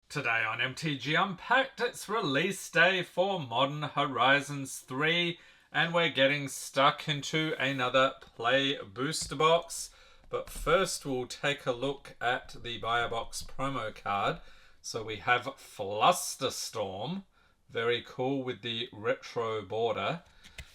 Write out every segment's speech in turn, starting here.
Today on MTG Unpacked, it's release day for Modern Horizons 3, and we're getting stuck into another play booster box. But first, we'll take a look at the buyer box promo card. So we have Flusterstorm, very cool with the retro border.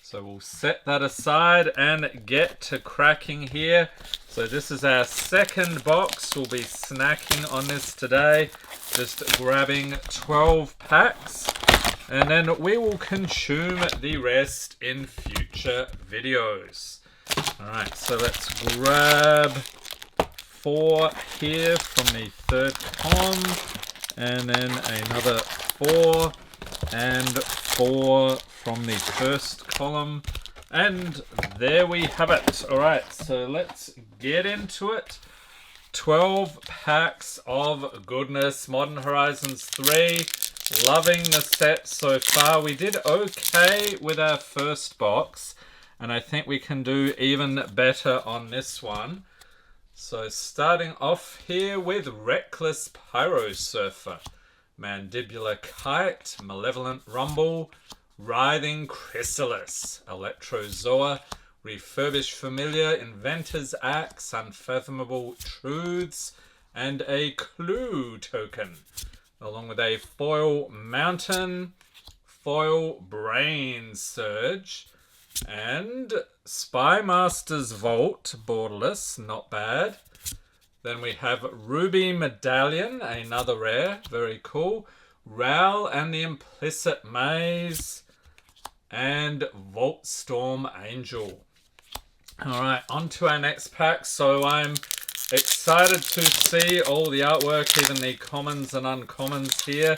So we'll set that aside and get to cracking here. So this is our second box. We'll be snacking on this today. Just grabbing 12 packs. And then we will consume the rest in future videos. Alright, so let's grab 4 here from the third column. And then another 4 and 4 from the first column. And there we have it. Alright, so let's get into it. 12 packs of goodness. Modern Horizons 3. Loving the set so far. We did okay with our first box, and I think we can do even better on this one. So starting off here with Reckless Pyro Surfer, Mandibular Kite, Malevolent Rumble, Writhing Chrysalis, Electrozoa, Refurbished Familiar, Inventor's Axe, Unfathomable Truths, and a Clue token, along with a Foil Mountain, Foil Brain Surge, and Spymaster's Vault, borderless, not bad. Then we have Ruby Medallion, another rare, very cool. Ral and the Implicit Maze, and Vault Storm Angel. Alright, on to our next pack. So I'm excited to see all the artwork, even the commons and uncommons here.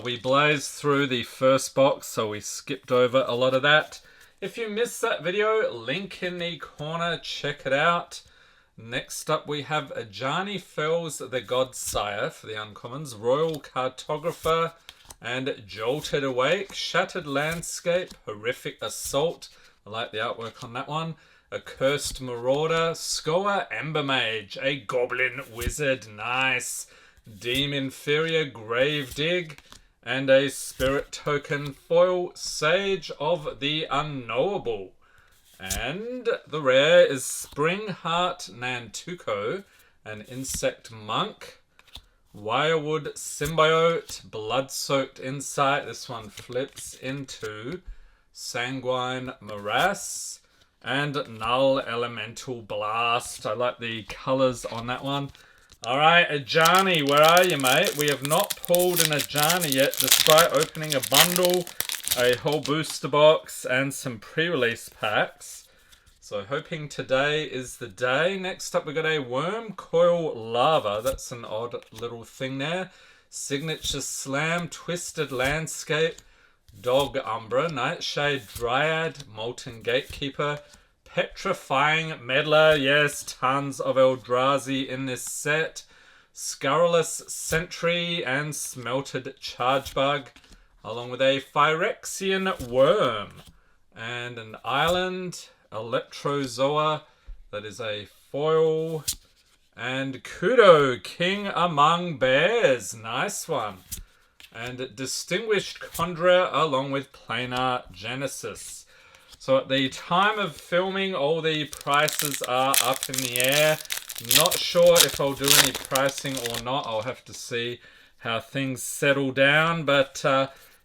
We blazed through the first box, so we skipped over a lot of that. If you missed that video, link in the corner, check it out. Next up we have Ajani Fells the Godsire for the uncommons, Royal Cartographer, and Jolted Awake, Shattered Landscape, Horrific Assault, I like the artwork on that one, Accursed Marauder, Skoa Ember Mage, a Goblin Wizard, nice, Deem Inferior, Grave Dig, and a Spirit Token foil, Sage of the Unknowable. And the rare is Springheart Nantuko, an Insect Monk, Wirewood Symbiote, Blood-Soaked Insight, this one flips into Sanguine Morass, and Null Elemental Blast. I like the colours on that one. Alright, Ajani, where are you, mate? We have not pulled an Ajani yet, despite opening a bundle, a whole booster box, and some pre-release packs. So hoping today is the day. Next up we got a Worm Coil Lava. That's an odd little thing there. Signature Slam, Twisted Landscape, Dog Umbra, Nightshade Dryad, Molten Gatekeeper, Petrifying Meddler. Yes, tons of Eldrazi in this set. Scurrilous Sentry and Smelted Chargebug, along with a Phyrexian Worm and an Island, Electrozoa, that is a foil, and Kudo, King Among Bears, nice one, and Distinguished Conjurer along with Planar Genesis. So at the time of filming, all the prices are up in the air. Not sure if I'll do any pricing or not. I'll have to see how things settle down, but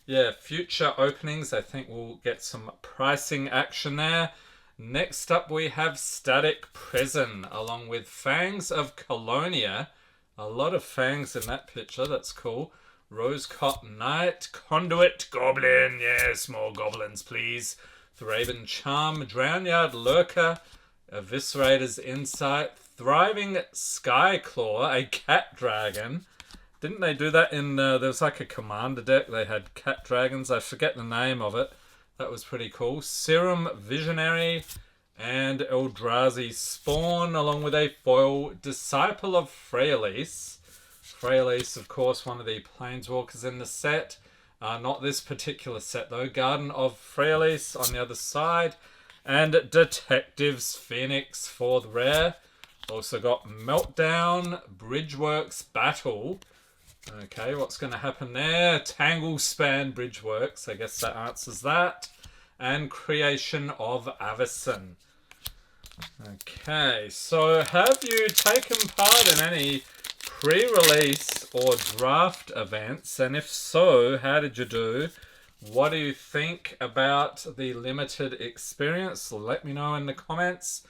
yeah, future openings, I think we'll get some pricing action there. Next up we have Static Prison, along with Fangs of Colonia. A lot of fangs in that picture, that's cool. Rosecott Knight, Conduit Goblin, yes, more goblins please. Thraben Charm, Drownyard Lurker, Eviscerator's Insight, Thriving Skyclaw, a Cat Dragon. Didn't they do that in, there was like a commander deck, they had cat dragons, I forget the name of it. That was pretty cool. Serum Visionary and Eldrazi Spawn, along with a foil, Disciple of Freyalise. Freyalise, of course, one of the Planeswalkers in the set. Not this particular set though. Garden of Freyalise on the other side. And Detectives Phoenix for the rare. Also got Meltdown, Bridgeworks Battle, Okay, what's going to happen there? Tangle Span Bridge works. I guess that answers that. And Creation of Avison. Okay, so have you taken part in any pre-release or draft events? And if so, how did you do? What do you think about the limited experience? Let me know in the comments.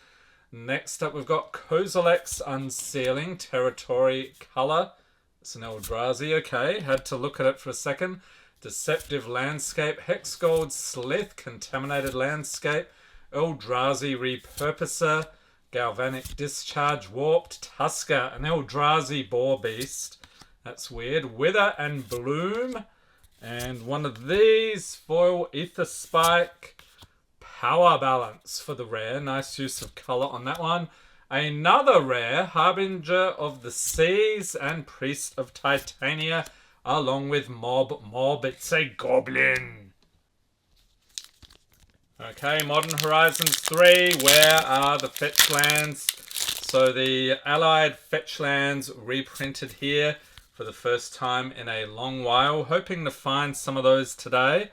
Next up, we've got Kozilek's Unsealing Territory Color. It's an Eldrazi, okay. Had to look at it for a second. Deceptive Landscape, Hexgold Slith, Contaminated Landscape, Eldrazi Repurposer, Galvanic Discharge, Warped Tusker, an Eldrazi Boar Beast. That's weird. Wither and Bloom. And one of these, Foil Ether Spike, Power Balance for the rare. Nice use of colour on that one. Another rare, Harbinger of the Seas and Priest of Titania, along with Mob. It's a goblin. Okay, Modern Horizons 3, where are the fetch lands? So the Allied fetch lands reprinted here for the first time in a long while. Hoping to find some of those today.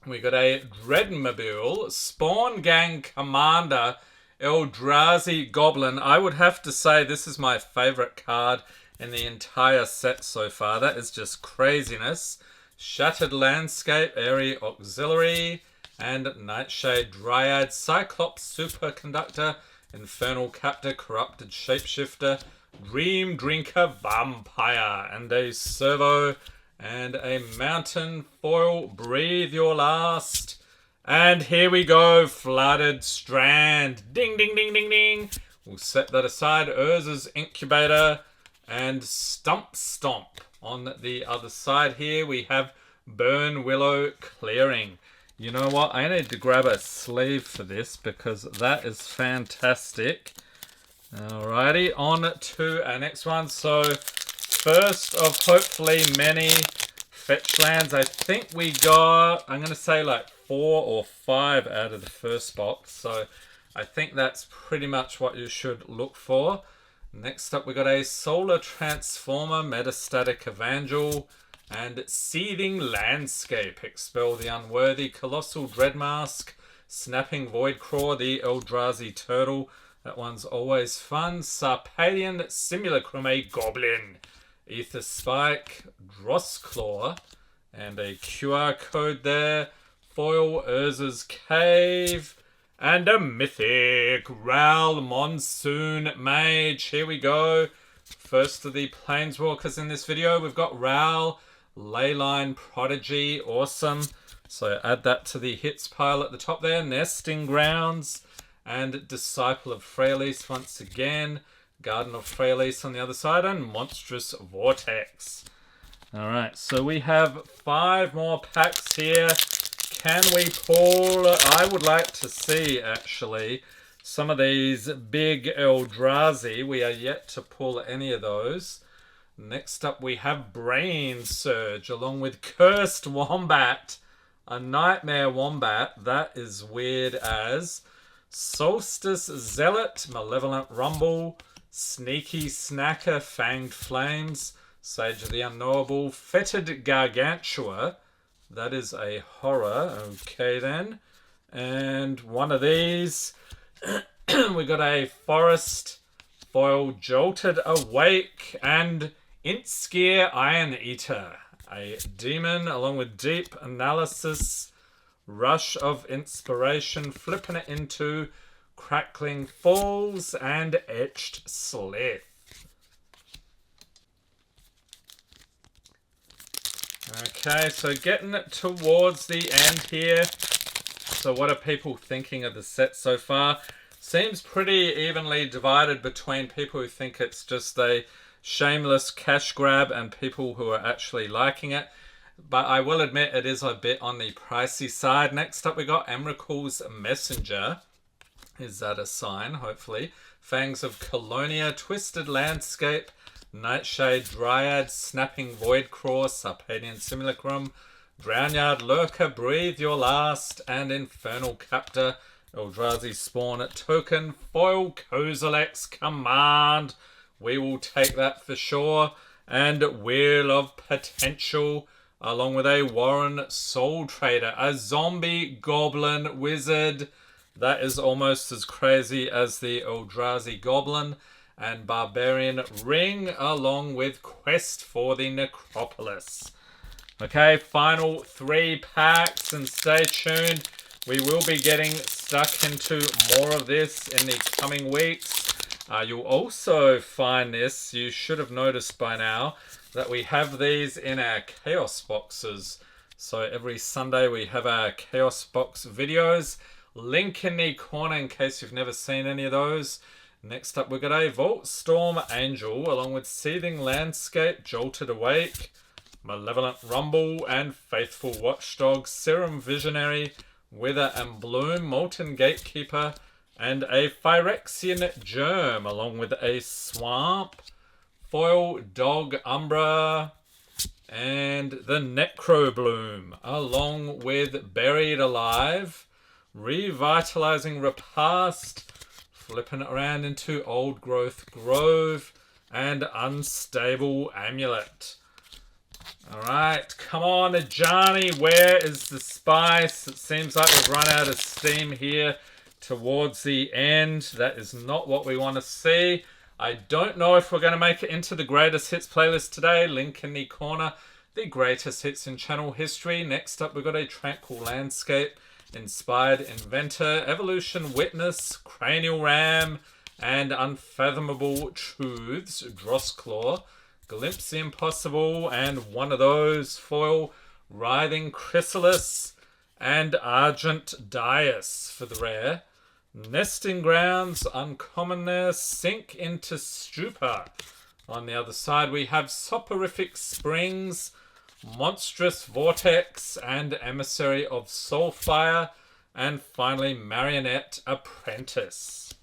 We got a Dreadmobile, Spawn Gang Commander, Eldrazi Goblin. I would have to say this is my favourite card in the entire set so far. That is just craziness. Shattered Landscape, Airy Auxiliary, and Nightshade Dryad, Cyclops Superconductor, Infernal Captor, Corrupted Shapeshifter, Dream Drinker Vampire, and a Servo, and a Mountain Foil, Breathe Your Last. And here we go, Flooded Strand. Ding, ding, ding, ding, ding. We'll set that aside. Urza's Incubator and Stomp Stomp. On the other side here, we have Burn Willow Clearing. You know what? I need to grab a sleeve for this because that is fantastic. Alrighty, on to our next one. So, first of hopefully many fetch lands. I think we got, I'm going to say like 4 or 5 out of the first box. So I think that's pretty much what you should look for. Next up we got a Solar Transformer, Metastatic Evangel, and Seething Landscape. Expel the Unworthy, Colossal Dreadmask, Snapping Voidcraw, the Eldrazi Turtle. That one's always fun. Sarpadian Simulacrum, a Goblin. Ether Spike, Drossclaw, and a QR code there. Foil Urza's Cave, and a Mythic Ral Monsoon Mage. Here we go. First of the Planeswalkers in this video. We've got Ral, Leyline Prodigy, awesome. So add that to the hits pile at the top there. Nesting Grounds, and Disciple of Freyalise once again. Garden of Freyalise on the other side, and Monstrous Vortex. Alright, so we have 5 more packs here. Can we pull? I would like to see, actually, some of these big Eldrazi. We are yet to pull any of those. Next up, we have Brain Surge, along with Cursed Wombat. A Nightmare Wombat. That is weird as. Solstice Zealot, Malevolent Rumble, Sneaky Snacker, Fanged Flames, Sage of the Unknowable, Fetid Gargantua. That is a horror. Okay then. And one of these. We got a Forest Foil, Jolted Awake, and Intskier Iron Eater. A Demon along with Deep Analysis, Rush of Inspiration, flipping it into Crackling Falls, and Etched Slith. Okay, so getting towards the end here. So what are people thinking of the set so far? Seems pretty evenly divided between people who think it's just a shameless cash grab and people who are actually liking it. But I will admit it is a bit on the pricey side. Next up we got Emrakul's Messenger. Is that a sign? Hopefully. Fangs of Colonia, Twisted Landscape, Nightshade Dryad, Snapping Voidcraw, Sarpadian Simulacrum, Drownyard Lurker, Breathe Your Last, and Infernal Captor, Eldrazi Spawn Token, Foil Kozilek's Command. We will take that for sure. and Wheel of Potential, along with a Warren Soul Trader, a Zombie Goblin Wizard. That is almost as crazy as the Eldrazi Goblin, and Barbarian Ring, along with Quest for the Necropolis. Okay, final 3 packs, and stay tuned. We will be getting stuck into more of this in the coming weeks. You'll also find this, you should have noticed by now, that we have these in our Chaos boxes. So every Sunday we have our Chaos box videos. Link in the corner in case you've never seen any of those. Next up, we've got a Vault Storm Angel, along with Seething Landscape, Jolted Awake, Malevolent Rumble, and Faithful Watchdog, Serum Visionary, Wither and Bloom, Molten Gatekeeper, and a Phyrexian Germ, along with a Swamp, Foil Dog Umbra, and the Necro Bloom, along with Buried Alive, Revitalizing Repast, flipping it around into Old Growth Grove, and Unstable Amulet. Alright, come on, Johnny, where is the spice? It seems like we've run out of steam here towards the end. That is not what we want to see. I don't know if we're going to make it into the Greatest Hits playlist today. Link in the corner. The Greatest Hits in channel history. Next up, we've got a Tranquil Landscape, Inspired Inventor, Evolution Witness, Cranial Ram, and Unfathomable Truths, Drossclaw, Glimpse the Impossible, and one of those foil, Writhing Chrysalis, and Argent Dais for the rare. Nesting Grounds, uncommon there, Sink into Stupor. On the other side, we have Soporific Springs, Monstrous Vortex, and Emissary of Soulfire, and finally Marionette Apprentice.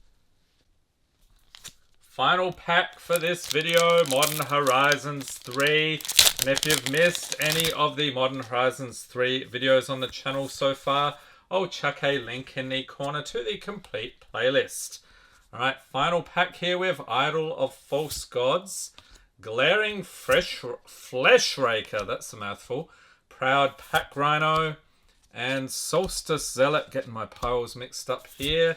Final pack for this video, Modern Horizons 3. And if you've missed any of the Modern Horizons 3 videos on the channel so far, I'll chuck a link in the corner to the complete playlist. Alright, final pack here with Idol of False Gods, Glaring Flesh Raker, that's a mouthful, Proud Pack Rhino, and Solstice Zealot, getting my piles mixed up here,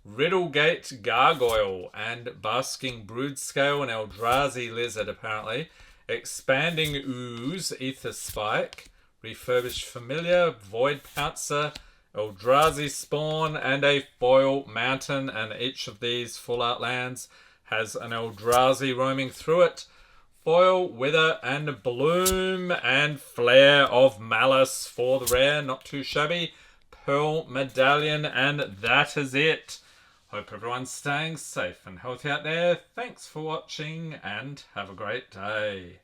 Riddlegate Gargoyle, and Basking Broodscale, and Eldrazi Lizard apparently, Expanding Ooze, Ether Spike, Refurbished Familiar, Void Pouncer, Eldrazi Spawn, and a Foil Mountain, and each of these full art lands has an Eldrazi roaming through it. Foil, Wither, and Bloom, and Flare of Malice for the rare, not too shabby. Pearl Medallion, and that is it. Hope everyone's staying safe and healthy out there. Thanks for watching, and have a great day.